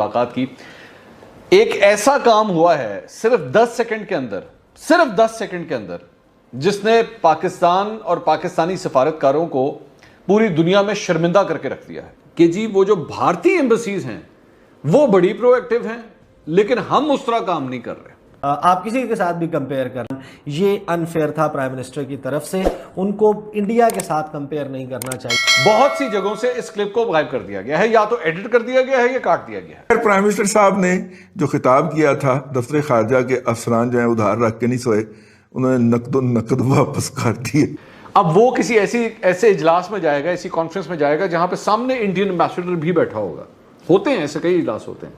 मुलाकात की। एक ऐसा काम हुआ है सिर्फ 10 सेकंड के अंदर, सिर्फ 10 सेकंड के अंदर, जिसने पाकिस्तान और पाकिस्तानी सफारतकारों को पूरी दुनिया में शर्मिंदा करके रख दिया है कि जी वो जो भारतीय एम्बेसीज हैं वो बड़ी प्रोएक्टिव हैं, लेकिन हम उस तरह काम नहीं कर रहे। आप किसी के साथ भी कंपेयर कर, ये अनफेयर था प्राइम मिनिस्टर की तरफ से, उनको इंडिया के साथ कंपेयर नहीं करना चाहिए। बहुत सी जगहों से इस क्लिप को गायब कर दिया गया है, या तो एडिट कर दिया गया है या काट दिया गया है। प्राइम मिनिस्टर साहब ने जो खिताब किया था, दफ्तर खारजा के अफसरान जो है उधार रख के नहीं सोए, उन्होंने नकद वापस कर दिए। अब वो किसी ऐसे इजलास में जाएगा, ऐसी कॉन्फ्रेंस में जाएगा जहां पे सामने इंडियन एम्बेसडर भी बैठा होगा। होते हैं ऐसे कई इजलास होते हैं,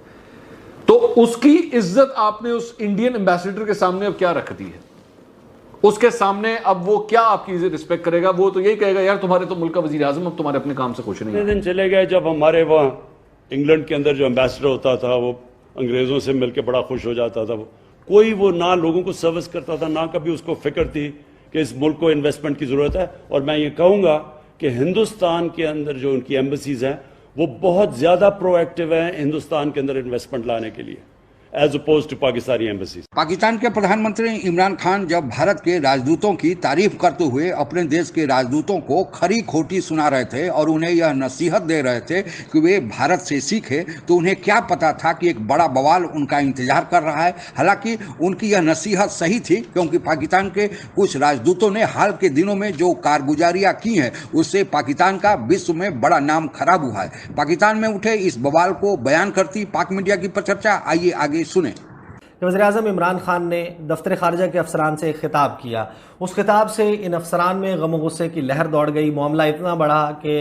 तो उसकी इज्जत आपने उस इंडियन एम्बेसडर के सामने अब क्या रख दी है? उसके सामने अब वो क्या आपकी रिस्पेक्ट करेगा? वो तो यही कहेगा यार तुम्हारे तो मुल्क का वजीर आजम अब तुम्हारे अपने काम से खुश नहीं है। दिन चले गए जब हमारे वहाँ इंग्लैंड के अंदर जो एम्बेसडर होता था वो अंग्रेजों से मिलकर बड़ा खुश हो जाता था। कोई वो ना लोगों को सर्विस करता था, ना कभी उसको फिक्र थी कि इस मुल्क को इन्वेस्टमेंट की जरूरत है। और मैं ये कहूंगा कि हिंदुस्तान के अंदर जो उनकी एम्बेसीज हैं वो बहुत ज्यादा प्रोएक्टिव हैं हिंदुस्तान के अंदर इन्वेस्टमेंट लाने के लिए, as opposed to Pakistani embassies. Pakistan के प्रधानमंत्री इमरान खान जब भारत के राजदूतों की तारीफ करते हुए अपने देश के राजदूतों को खरी खोटी सुना रहे थे और उन्हें यह नसीहत दे रहे थे कि वे भारत से सीखे, तो उन्हें क्या पता था कि एक बड़ा बवाल उनका इंतजार कर रहा है। हालांकि उनकी यह नसीहत सही थी, क्योंकि पाकिस्तान के कुछ राजदूतों ने हाल के दिनों में जो कारगुजारियां की हैं उससे पाकिस्तान का विश्व में बड़ा नाम खराब हुआ है। पाकिस्तान में उठे इस बवाल को बयान करती पाक मीडिया की परिचर्चा आइए आगे सुने। वज़ीर-ए-आज़म इमरान खान ने दफ्तर खारजा के अफसरान से एक खिताब किया। उस खिताब से इन अफसरान में गम गुस्से की लहर दौड़ गई। मामला इतना बढ़ा कि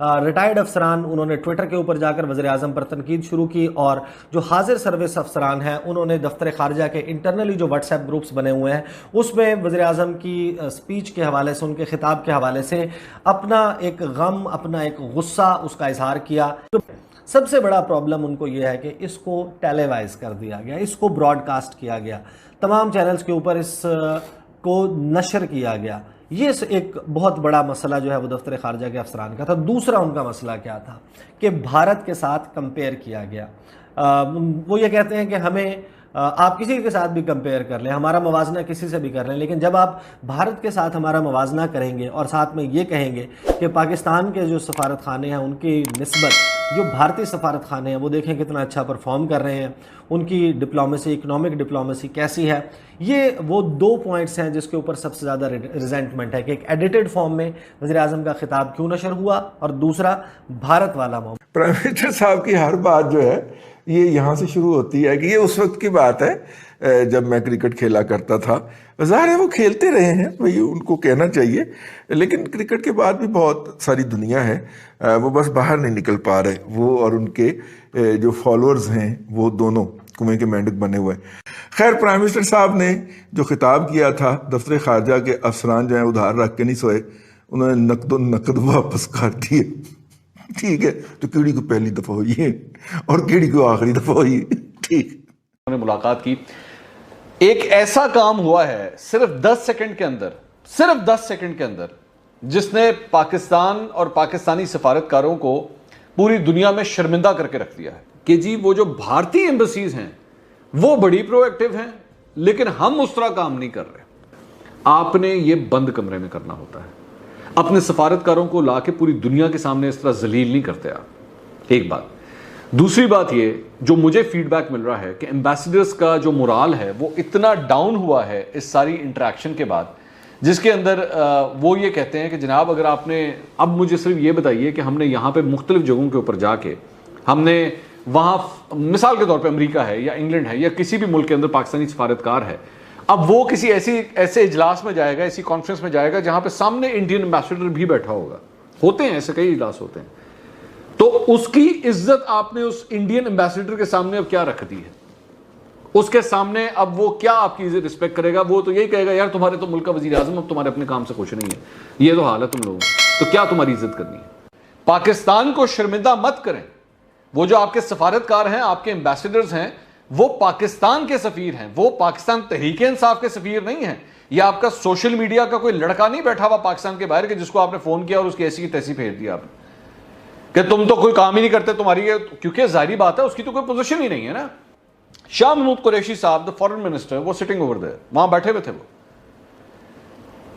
रिटायर्ड अफसरान उन्होंने ट्विटर के ऊपर जाकर वज़ीर-ए-आज़म पर तनकीद शुरू की, और जो हाजिर सर्विस अफसरान हैं उन्होंने दफ्तर खारजा के इंटरनली जो व्हाट्सएप ग्रुप्स बने हुए हैं उसमें वज़ीर-ए-आज़म की स्पीच के हवाले से, उनके खिताब के हवाले से अपना एक गम, अपना एक गुस्सा उसका इजहार किया। सबसे बड़ा प्रॉब्लम उनको यह है कि इसको टेलीवाइज कर दिया गया, इसको ब्रॉडकास्ट किया गया, तमाम चैनल्स के ऊपर इसको नशर किया गया। ये एक बहुत बड़ा मसला जो है वो दफ्तर खारजा के अफसरान का था। दूसरा उनका मसला क्या था कि भारत के साथ कंपेयर किया गया। वो ये कहते हैं कि हमें आप किसी के साथ भी कंपेयर कर लें, हमारा मवाजना किसी से भी कर लें, लेकिन जब आप भारत के साथ हमारा मवाजना करेंगे और साथ में ये कहेंगे कि पाकिस्तान के जो सफारत खाने हैं उनकी निस्बत जो भारतीय सफारत खाने हैं वो देखें कितना अच्छा परफॉर्म कर रहे हैं, उनकी डिप्लोमेसी, इकोनॉमिक डिप्लोमेसी कैसी है, ये वो दो पॉइंट्स हैं जिसके ऊपर सबसे ज़्यादा रिजेंटमेंट है कि एक एडिटेड फॉर्म में वज़ीर-ए-आज़म का खिताब क्यों नशर हुआ, और दूसरा भारत वाला मामला। प्राइम मिनिस्टर साहब की हर बात जो है ये यहाँ से शुरू होती है कि ये उस वक्त की बात है जब मैं क्रिकेट खेला करता था। ज़ाहिर है वो खेलते रहे हैं, भाई उनको कहना चाहिए, लेकिन क्रिकेट के बाद भी बहुत सारी दुनिया है, वो बस बाहर नहीं निकल पा रहे। वो और उनके जो फॉलोअर्स हैं वो दोनों कुएं के मेंढक बने हुए हैं। खैर, प्राइम मिनिस्टर साहब ने जो खिताब किया था, दफ्तर खारजा के अफसरान जो है उधार रख के नहीं सोए, उन्होंने नकद वापस कर दिए। ठीक है, तो कीड़ी को पहली दफा हुई है और कीड़ी को आखिरी दफा हुई है। ठीक, उन्होंने मुलाकात की। एक ऐसा काम हुआ है सिर्फ 10 सेकंड के अंदर, सिर्फ 10 सेकंड के अंदर, जिसने पाकिस्तान और पाकिस्तानी सफारतकारों को पूरी दुनिया में शर्मिंदा करके रख दिया है कि जी वो जो भारतीय एम्बेसीज हैं वो बड़ी प्रोएक्टिव हैं, लेकिन हम उस तरह काम नहीं कर रहे। आपने ये बंद कमरे में करना होता है, अपने सफारतकारों को लाके पूरी दुनिया के सामने इस तरह जलील नहीं करते आप। एक बात। दूसरी बात ये जो मुझे फीडबैक मिल रहा है कि एम्बेसडर्स का जो मोराल है वो इतना डाउन हुआ है इस सारी इंटरेक्शन के बाद, जिसके अंदर वो ये कहते हैं कि जनाब अगर आपने, अब मुझे सिर्फ ये बताइए कि हमने यहाँ पे मुख्तलिफ जगहों के ऊपर जाके हमने वहाँ, मिसाल के तौर पे अमेरिका है या इंग्लैंड है या किसी भी मुल्क के अंदर पाकिस्तानी सफारतकार है, अब वो किसी ऐसे इजलास में जाएगा, ऐसी कॉन्फ्रेंस में जाएगा जहां पे सामने इंडियन एम्बेसडर भी बैठा होगा। होते हैं ऐसे कई इजलास होते हैं, तो उसकी इज्जत आपने उस इंडियन एम्बेसडर के सामने अब क्या रख दी है? उसके सामने अब वो क्या आपकी रिस्पेक्ट करेगा? वो तो यही कहेगा यार तुम्हारे तो मुल्क का वजीर आजम अब तुम्हारे अपने काम से खुश नहीं है। ये तो हाल है तुम लोगों, तो क्या तुम्हारी इज्जत करनी है? पाकिस्तान को शर्मिंदा मत करें। वो जो आपके सफारतकार हैं, आपके एम्बेसडर्स हैं, वो पाकिस्तान के सफीर हैं, वो पाकिस्तान तहरीक इंसाफ के सफीर नहीं हैं। या आपका सोशल मीडिया का कोई लड़का नहीं बैठा हुआ पाकिस्तान के बाहर के जिसको आपने फोन किया और उसकी ऐसी की तैसी फेर दिया आपने। कि तुम तो कोई काम ही नहीं करते, तुम्हारी क्योंकि जाहिर बात है उसकी तो कोई पोजीशन ही नहीं है ना। शाह महमूद कुरैशी साहब द फॉरेन मिनिस्टर, वो सिटिंग ओवर देयर, वहां बैठे हुए थे, वो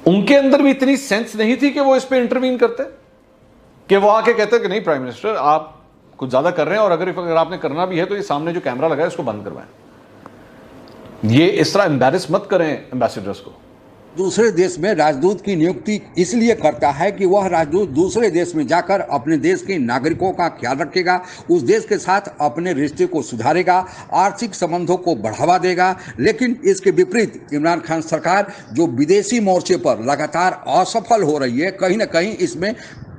उनके अंदर भी इतनी सेंस नहीं थी कि वो इस पे इंटरवीन करते, कि वो आके कहते कि नहीं प्राइम मिनिस्टर आप कुछ ज्यादा कर रहे हैं, और अगर आपने करना भी है तो ये सामने जो कैमरा लगा है इसको बंद करवाएं, ये इस तरह एम्बैरेस मत करें एम्बेसडर्स को। दूसरे देश में राजदूत की नियुक्ति इसलिए करता है कि वह राजदूत दूसरे देश में जाकर अपने देश के नागरिकों का ख्याल रखेगा, उस देश के साथ अपने रिश्ते को सुधारेगा, आर्थिक संबंधों को बढ़ावा देगा। लेकिन इसके विपरीत इमरान खान सरकार जो विदेशी मोर्चे पर लगातार असफल हो रही है, कहीं ना कहीं इसमें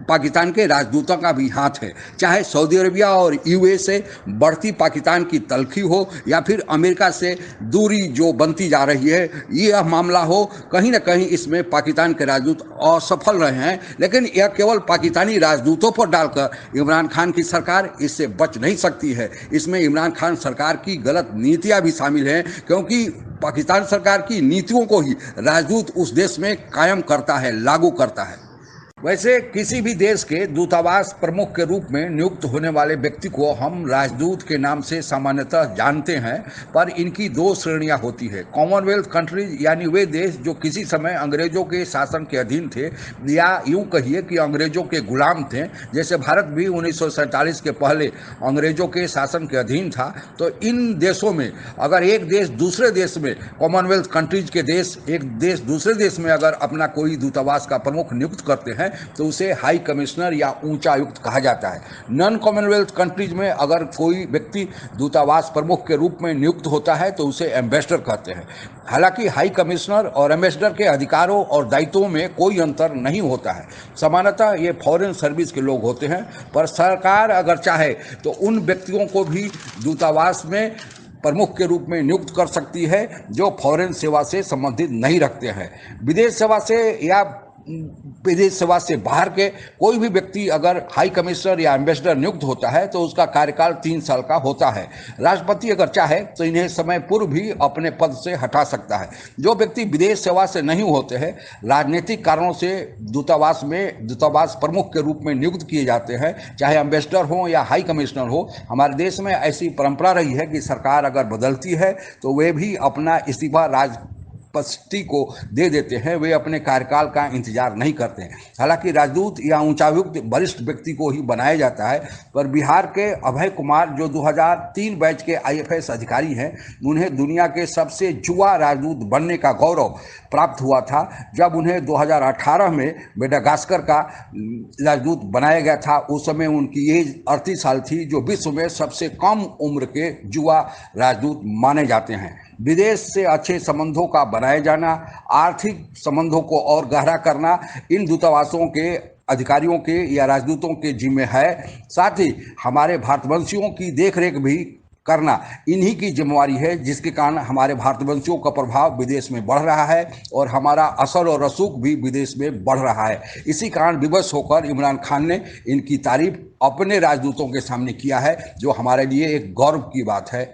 पाकिस्तान के राजदूतों का भी हाथ है। चाहे सऊदी अरबिया और यूएई से बढ़ती पाकिस्तान की तलखी हो या फिर अमेरिका से दूरी जो बनती जा रही है, यह मामला हो, कहीं ना कहीं इसमें पाकिस्तान के राजदूत असफल रहे हैं। लेकिन यह केवल पाकिस्तानी राजदूतों पर डालकर इमरान खान की सरकार इससे बच नहीं सकती है। इसमें इमरान खान सरकार की गलत नीतियां भी शामिल हैं, क्योंकि पाकिस्तान सरकार की नीतियों को ही राजदूत उस देश में कायम करता है, लागू करता है। वैसे किसी भी देश के दूतावास प्रमुख के रूप में नियुक्त होने वाले व्यक्ति को हम राजदूत के नाम से सामान्यतः जानते हैं, पर इनकी दो श्रेणियां होती है। कॉमनवेल्थ कंट्रीज यानी वे देश जो किसी समय अंग्रेजों के शासन के अधीन थे, या यूं कहिए कि अंग्रेजों के गुलाम थे। जैसे भारत भी 1947 के पहले अंग्रेजों के शासन के अधीन था। तो इन देशों में अगर एक देश दूसरे देश में, कॉमनवेल्थ कंट्रीज के देश एक देश दूसरे देश में अगर अपना कोई दूतावास का प्रमुख नियुक्त करते हैं तो उसे हाई कमिश्नर या उच्चायुक्त कहा जाता है। नॉन कॉमनवेल्थ कंट्रीज में अगर कोई व्यक्ति दूतावास प्रमुख के रूप में नियुक्त होता है तो उसे एम्बेसडर कहते हैं। हालांकि हाई कमिश्नर और एम्बेसडर के अधिकारों और दायित्वों में कोई अंतर नहीं होता है। सामान्यतः ये फॉरेन सर्विस के लोग होते हैं, पर सरकार अगर चाहे तो उन व्यक्तियों को भी दूतावास में प्रमुख के रूप में नियुक्त कर सकती है जो फॉरेन सेवा से संबंधित नहीं रखते हैं। विदेश सेवा से या विदेश सेवा से बाहर के कोई भी व्यक्ति अगर हाई कमिश्नर या एम्बेसडर नियुक्त होता है तो उसका कार्यकाल 3 साल का होता है। राष्ट्रपति अगर चाहे तो इन्हें समय पूर्व भी अपने पद से हटा सकता है। जो व्यक्ति विदेश सेवा से नहीं होते हैं, राजनीतिक कारणों से दूतावास प्रमुख के रूप में नियुक्त किए जाते हैं, चाहे एम्बेसडर हो या हाई कमिश्नर हो, हमारे देश में ऐसी परंपरा रही है कि सरकार अगर बदलती है तो वे भी अपना इस्तीफा राष्ट्रपति को दे देते हैं, वे अपने कार्यकाल का इंतजार नहीं करते हैं। हालांकि राजदूत या उच्चायुक्त वरिष्ठ व्यक्ति को ही बनाया जाता है, पर बिहार के अभय कुमार जो 2003 बैच के आईएफएस अधिकारी हैं, उन्हें दुनिया के सबसे युवा राजदूत बनने का गौरव प्राप्त हुआ था जब उन्हें 2018 में मेडागास्कर का राजदूत बनाया गया था। उस समय उनकी एज 38 साल थी, जो विश्व में सबसे कम उम्र के युवा राजदूत माने जाते हैं। विदेश से अच्छे संबंधों का बनाए जाना, आर्थिक संबंधों को और गहरा करना इन दूतावासों के अधिकारियों के या राजदूतों के जिम्मे है। साथ ही हमारे भारतवंशियों की देखरेख भी करना इन्हीं की जिम्मेवारी है, जिसके कारण हमारे भारतवंशियों का प्रभाव विदेश में बढ़ रहा है और हमारा असर और रसूख भी विदेश में बढ़ रहा है। इसी कारण विवश होकर इमरान खान ने इनकी तारीफ अपने राजदूतों के सामने किया है, जो हमारे लिए एक गौरव की बात है।